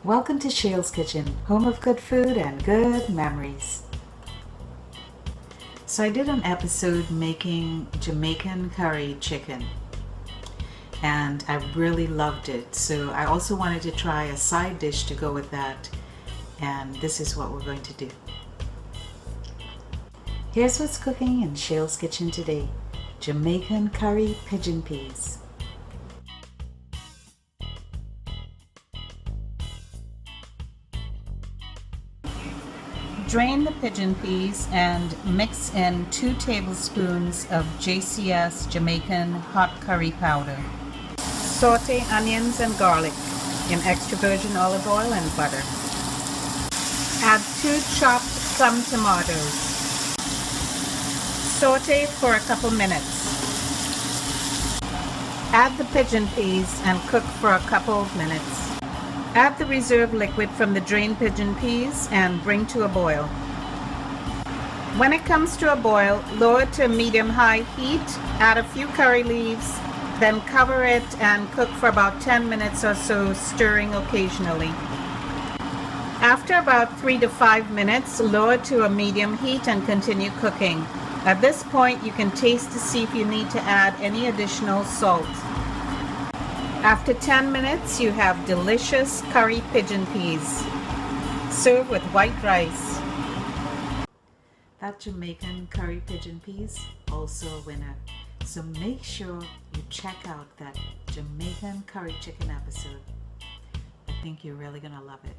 Welcome to Shail's Kitchen, home of good food and good memories. So I did an episode making Jamaican curry chicken and I really loved it. So I also wanted to try a side dish to go with that, and this is what we're going to do. Here's what's cooking in Shail's Kitchen today. Jamaican curry pigeon peas. Drain the pigeon peas and mix in 2 tablespoons of JCS Jamaican hot curry powder. Saute onions and garlic in extra virgin olive oil and butter. Add 2 chopped plum tomatoes. Saute for a couple minutes. Add the pigeon peas and cook for a couple of minutes. Add the reserve liquid from the drained pigeon peas and bring to a boil. When it comes to a boil, lower to medium-high heat, add a few curry leaves, then cover it and cook for about 10 minutes or so, stirring occasionally. After about 3 to 5 minutes, lower to a medium heat and continue cooking. At this point, you can taste to see if you need to add any additional salt. After 10 minutes, you have delicious curry pigeon peas. Serve with white rice. That Jamaican curry pigeon peas, also a winner. So make sure you check out that Jamaican curry chicken episode. I think you're really gonna love it.